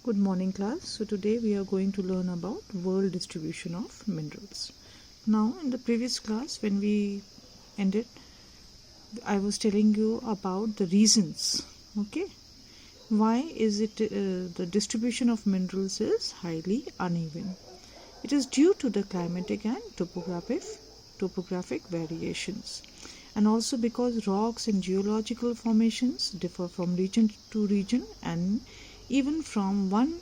Good morning class. So today we are going to learn about world distribution of minerals. Now in the previous class when we ended, I was telling you about the reasons. Okay, why is it the distribution of minerals is highly uneven? It is due to the climatic and topographic variations, and also because rocks and geological formations differ from region to region and even from one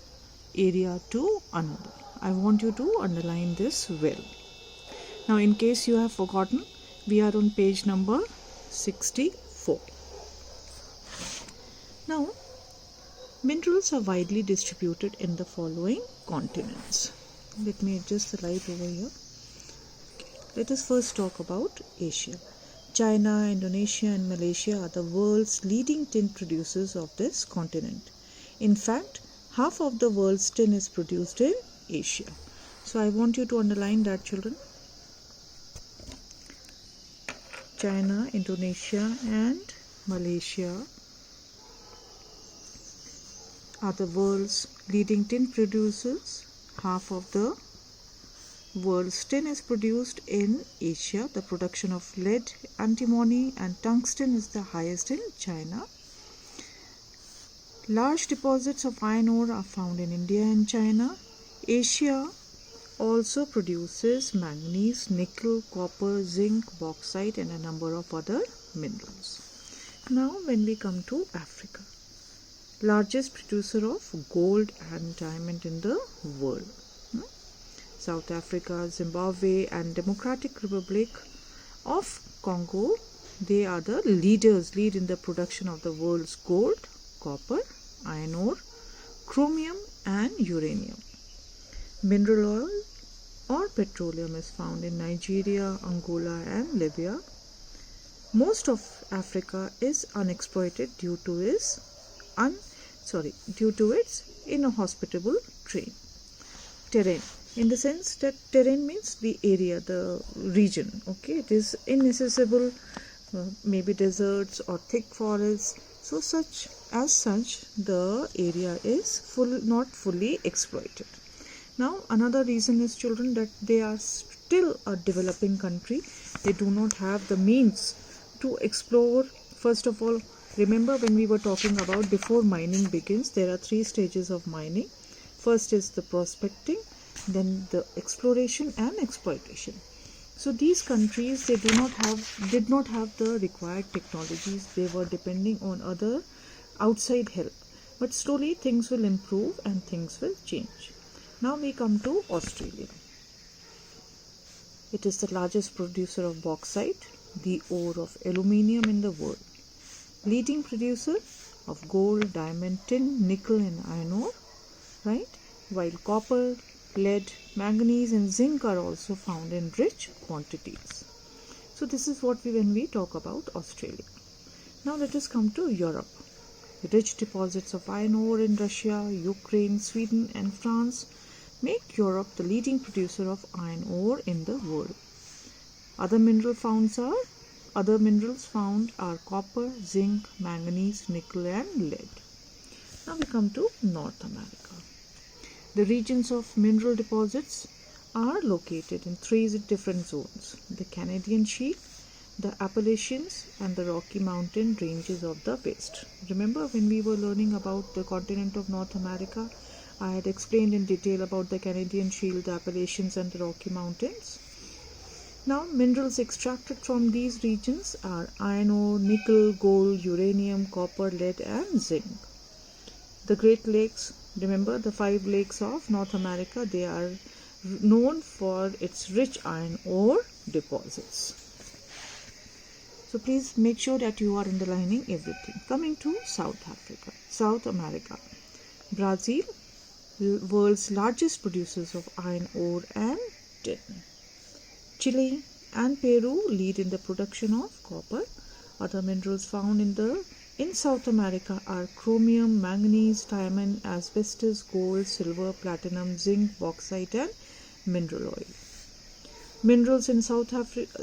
area to another. I want you to underline this well. Now, in case you have forgotten, we are on page number 64. Now, minerals are widely distributed in the following continents. Let me adjust the light over here. Let us first talk about Asia. China, Indonesia and Malaysia are the world's leading tin producers of this continent. In fact, half of the world's tin is produced in Asia. So I want you to underline that, children. China, Indonesia and Malaysia are the world's leading tin producers. Half of the world's tin is produced in Asia. The production of lead, antimony and tungsten is the highest in China. Large deposits of iron ore are found in India and China. Asia also produces manganese, nickel, copper, zinc, bauxite and a number of other minerals. Now when we come to Africa, largest producer of gold and diamond in the world. South Africa, Zimbabwe and Democratic Republic of Congo, they are the lead in the production of the world's gold, copper, iron ore, chromium and uranium. Mineral oil or petroleum is found in Nigeria, Angola and Libya. Most of Africa is unexploited due to its inhospitable terrain. In the sense that terrain means the area, the region. Okay, it is inaccessible, maybe deserts or thick forests. So such the area is not fully exploited. Now another reason is, children, that they are still a developing country. They do not have the means to explore. First of all, remember when we were talking about before mining begins, there are 3 stages of mining. First is the prospecting, then the exploration and exploitation. So these countries, they did not have the required technologies. They were depending on other outside help. But slowly things will improve and things will change. Now we come to Australia. It is the largest producer of bauxite, the ore of aluminium in the world. Leading producer of gold, diamond, tin, nickel and iron ore, right? While copper, lead, manganese and zinc are also found in rich quantities. So this is what when we talk about Australia. Now let us come to Europe. Rich deposits of iron ore in Russia, Ukraine, Sweden and France make Europe the leading producer of iron ore in the world. Other minerals found are copper, zinc, manganese, nickel and lead. Now we come to North America. The regions of mineral deposits are located in 3 different zones: the Canadian Shield, the Appalachians and the Rocky Mountain ranges of the West. Remember when we were learning about the continent of North America, I had explained in detail about the Canadian Shield, the Appalachians and the Rocky Mountains. Now minerals extracted from these regions are iron ore, nickel, gold, uranium, copper, lead and zinc. The Great Lakes, remember the 5 lakes of North America, they are known for its rich iron ore deposits. So please make sure that you are underlining everything. Coming to South America. Brazil, world's largest producers of iron ore and tin. Chile and Peru lead in the production of copper. Other minerals found in South America are chromium, manganese, diamond, asbestos, gold, silver, platinum, zinc, bauxite and mineral oil. Minerals in South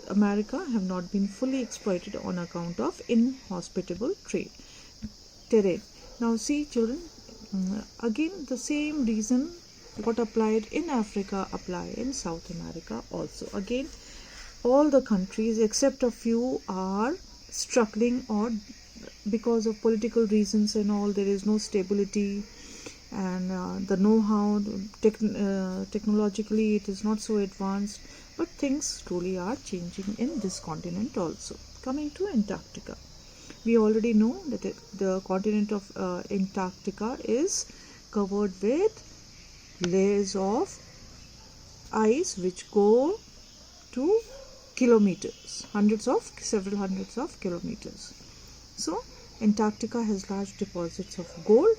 America have not been fully exploited on account of inhospitable terrain. Now see, children, Again, the same reason what applied in Africa apply in South America also. Again, all the countries except a few are struggling, or because of political reasons and all, there is no stability, and the know-how technologically it is not so advanced, but things truly are changing in this continent also. Coming to Antarctica, we already know that the continent of Antarctica is covered with layers of ice which go to kilometers, several hundreds of kilometers. So Antarctica has large deposits of gold,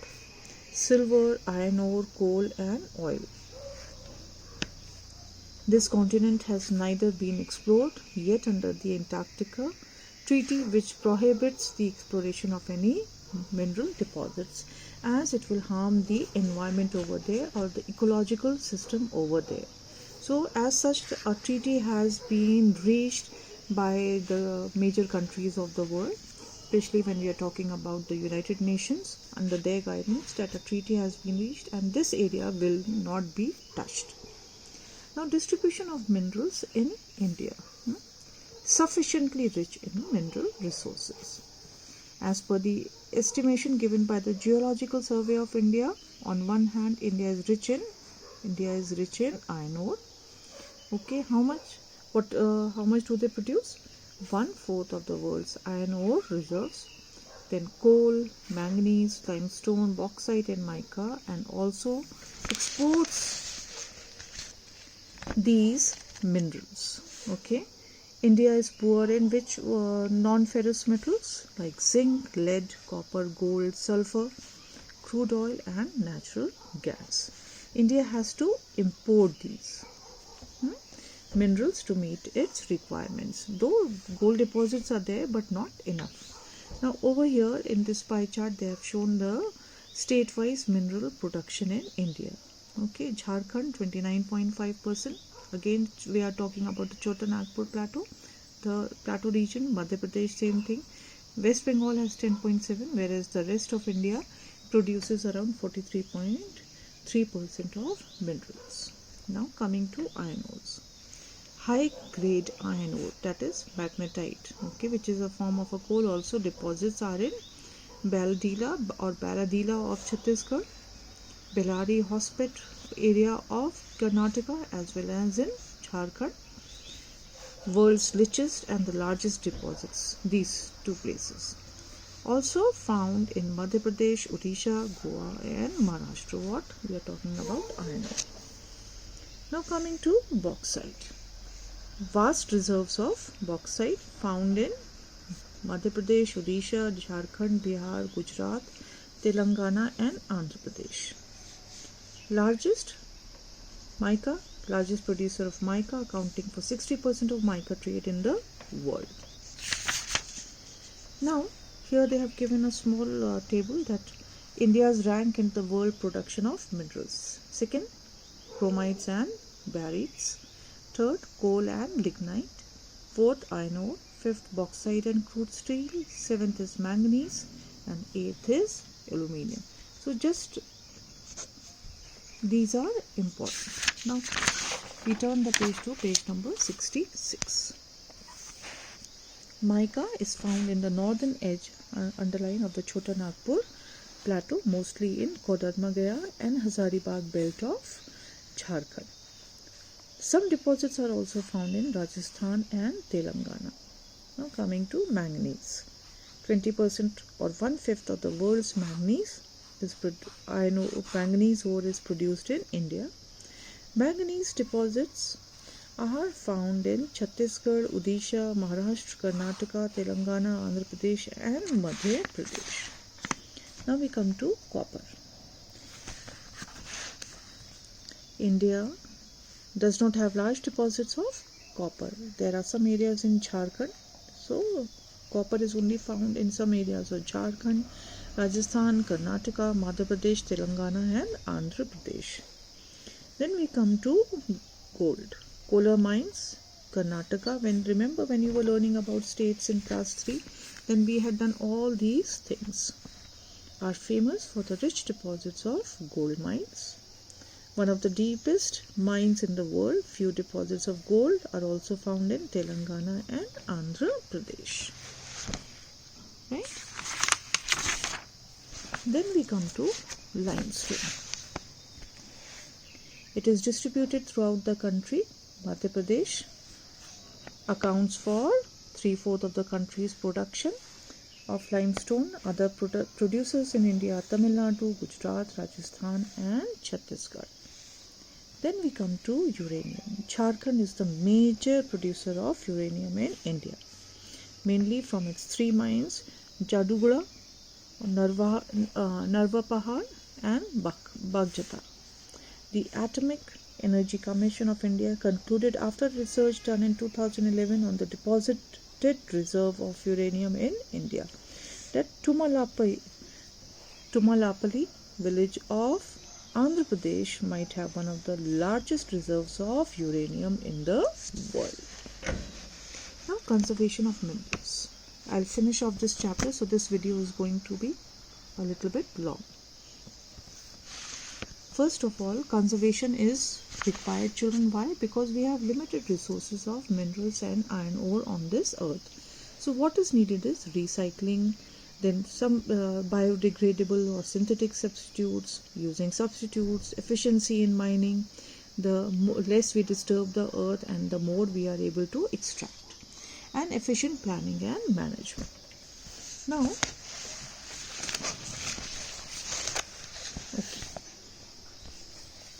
silver, iron ore, coal and oil. This continent has neither been explored yet under the Antarctica Treaty, which prohibits the exploration of any mineral deposits, as it will harm the environment over there or the ecological system over there. So as such, a treaty has been reached by the major countries of the world, especially when we are talking about the United Nations, under their guidance, that a treaty has been reached and this area will not be touched. Now, distribution of minerals in India. Sufficiently rich in mineral resources. As per the estimation given by the Geological Survey of India, on one hand, India is rich in iron ore. Okay, how much? How much do they produce? 1/4 of the world's iron ore reserves. Then coal, manganese, limestone, bauxite and mica, and also exports these minerals. Okay. India is poor in which non-ferrous metals like zinc, lead, copper, gold, sulfur, crude oil and natural gas. India has to import these minerals to meet its requirements. Though gold deposits are there, but not enough. Now over here in this pie chart, they have shown the state-wise mineral production in India. Okay, Jharkhand 29.5%. Again, we are talking about the Chota Nagpur plateau, the plateau region. Madhya Pradesh, same thing. West Bengal has 10.7%, whereas the rest of India produces around 43.3% of minerals. Now coming to iron ores. High grade iron ore, that is magnetite, okay, which is a form of a coal. Also deposits are in Baladila or Baradila of Chhattisgarh, Bellary Hospet area of Karnataka, as well as in Jharkhand. World's richest and the largest deposits, these two places. Also found in Madhya Pradesh, Odisha, Goa and Maharashtra. What we are talking about, iron ore. Now coming to bauxite. Vast reserves of bauxite found in Madhya Pradesh, Odisha, Jharkhand, Bihar, Gujarat, Telangana and Andhra Pradesh. Largest mica, largest producer of mica, accounting for 60% of mica trade in the world. Now here they have given a small table that India's rank in the world production of minerals. Second, chromites and barytes. Third, coal and lignite. Fourth, iron ore. Fifth, bauxite and crude steel. Seventh is manganese, and eighth is aluminium. So just these are important. Now we turn the page to page number 66. Mica is found in the northern edge underline of the Chota Nagpur plateau, mostly in Kodarma Gaya and Hazaribagh belt of Jharkhand. Some deposits are also found in Rajasthan and Telangana. Now coming to manganese. 20% or 1/5 of the world's manganese ore is produced in India. Manganese deposits are found in Chhattisgarh, Odisha, Maharashtra, Karnataka, Telangana, Andhra Pradesh and Madhya Pradesh. Now we come to copper. India does not have large deposits of copper. There are some areas in Jharkhand, so copper is only found in some areas of Jharkhand, Rajasthan, Karnataka, Madhya Pradesh, Telangana and Andhra Pradesh. Then we come to gold. Kolar mines, Karnataka. Remember when you were learning about states in class 3, then we had done all these things. are famous for the rich deposits of gold mines. One of the deepest mines in the world, few deposits of gold are also found in Telangana and Andhra Pradesh. Right? Then we come to limestone. It is distributed throughout the country. Madhya Pradesh accounts for 3/4 of the country's production of limestone. Other producers in India are Tamil Nadu, Gujarat, Rajasthan and Chhattisgarh. Then we come to uranium. Jharkhand is the major producer of uranium in India, mainly from its 3 mines, Jadugura, Narva Pahad and Bagjata. The Atomic Energy Commission of India concluded after research done in 2011 on the deposited reserve of uranium in India that Tumalapalli village of Andhra Pradesh might have one of the largest reserves of uranium in the world. Now, conservation of minerals. I'll finish off this chapter, so this video is going to be a little bit long. First of all, conservation is required, children. Why? Because we have limited resources of minerals and iron ore on this earth. So what is needed is recycling, then some biodegradable or synthetic substitutes, using substitutes, efficiency in mining. The less we disturb the earth and the more we are able to extract, and efficient planning and management. Now,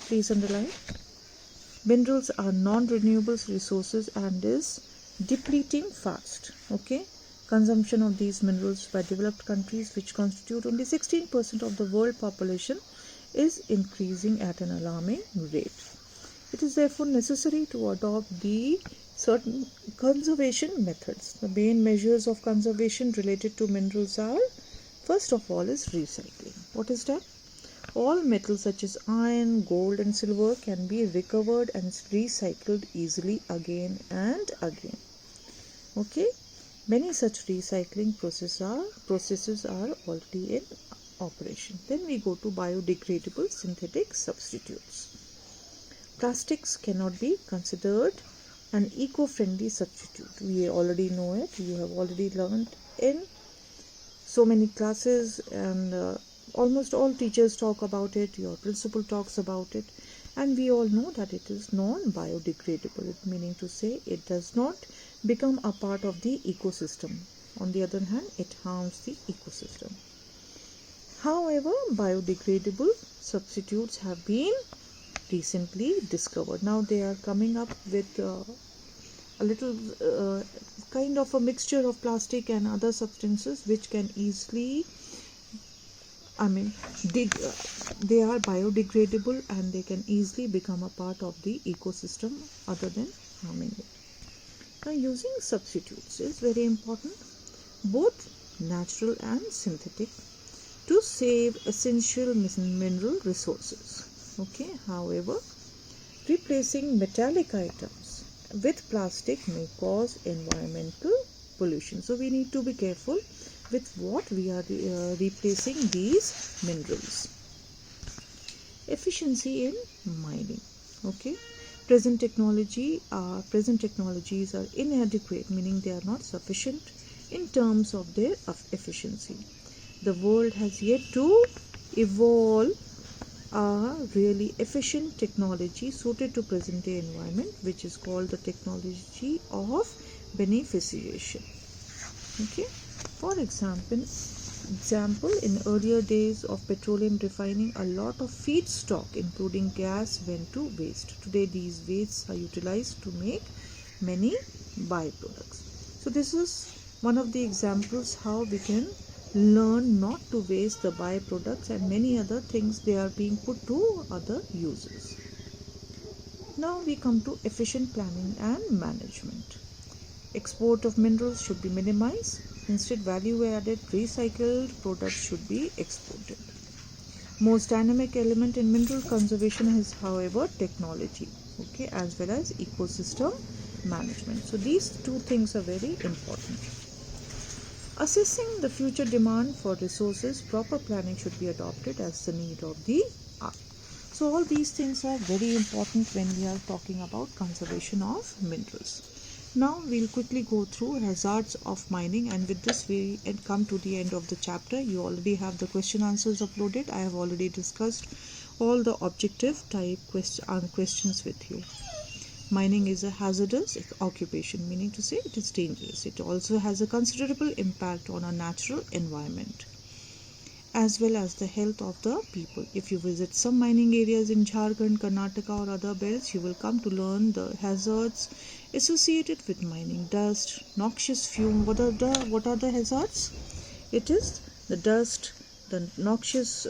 please underline, minerals are non-renewable resources and is depleting fast. Okay, consumption of these minerals by developed countries, which constitute only 16% of the world population, is increasing at an alarming rate. It is therefore necessary to adopt the certain conservation methods. The main measures of conservation related to minerals are, first of all, is recycling. What is that? All metals such as iron, gold and silver can be recovered and recycled easily again and again. Okay, many such recycling processes are already in operation. Then we go to biodegradable synthetic substitutes. Plastics cannot be considered an eco-friendly substitute. We already know it. You have already learned in so many classes, and almost all teachers talk about it. Your principal talks about it, and we all know that it is non-biodegradable, meaning to say it does not become a part of the ecosystem. On the other hand, it harms the ecosystem. However, biodegradable substitutes have been recently discovered. Now they are coming up with a little kind of a mixture of plastic and other substances which can easily, they are biodegradable and they can easily become a part of the ecosystem other than harming it. Now, using substitutes is very important, both natural and synthetic, to save essential mineral resources. Okay, however, replacing metallic items with plastic may cause environmental pollution. So we need to be careful with what we are replacing these minerals. Efficiency in mining. Okay, present technologies are inadequate, meaning they are not sufficient in terms of their efficiency. The world has yet to evolve a really efficient technology suited to present day environment, which is called the technology of beneficiation. Okay, for example, in earlier days of petroleum refining, a lot of feedstock including gas went to waste. Today these wastes are utilized to make many byproducts. So this is one of the examples how we can learn not to waste the byproducts, and many other things, they are being put to other uses. Now we come to efficient planning and management. Export of minerals should be minimized. Instead, value-added recycled products should be exported. Most dynamic element in mineral conservation is, however, technology, okay, as well as ecosystem management. So these two things are very important. Assessing the future demand for resources, proper planning should be adopted as the need of the hour. So all these things are very important when we are talking about conservation of minerals. Now we'll quickly go through hazards of mining, and with this we come to the end of the chapter. You already have the question answers uploaded. I have already discussed all the objective type questions with you. Mining is a hazardous occupation, meaning to say it is dangerous. It also has a considerable impact on our natural environment as well as the health of the people. If you visit some mining areas in Jharkhand, Karnataka or other belts, you will come to learn the hazards associated with mining. Dust, noxious fume. What are the hazards? It is the dust, the noxious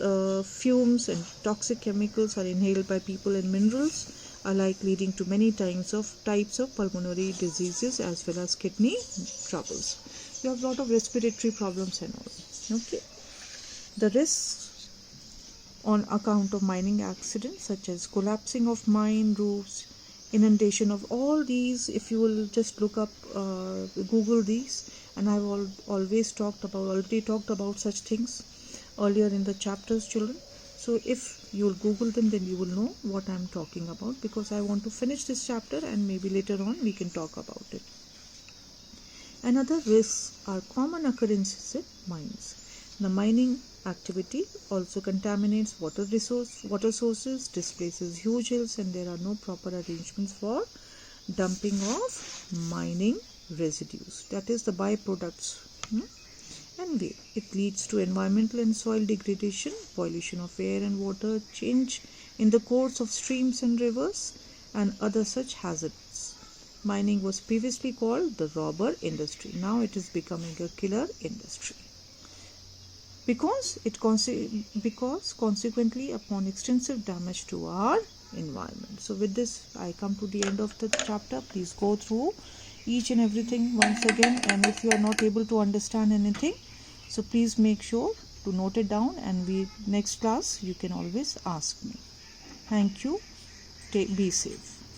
fumes and toxic chemicals are inhaled by people and minerals alike, leading to many types of pulmonary diseases as well as kidney troubles. You have a lot of respiratory problems and all. Okay. The risks on account of mining accidents, such as collapsing of mine roofs, inundation of all these, if you will just look up, Google these, and I've already talked about such things earlier in the chapters, children. So if you'll Google them, then you will know what I'm talking about, because I want to finish this chapter and maybe later on we can talk about it. Another risks are common occurrences in mines. The mining activity also contaminates water sources, displaces huge hills, and there are no proper arrangements for dumping of mining residues, that is the byproducts. And it leads to environmental and soil degradation, pollution of air and water, change in the course of streams and rivers, and other such hazards. Mining was previously called the robber industry. Now it is becoming a killer industry, because consequently upon extensive damage to our environment. So with this I come to the end of the chapter. Please go through each and everything once again, and if you are not able to understand anything, so please make sure to note it down, and next class you can always ask me. Thank you. Be safe.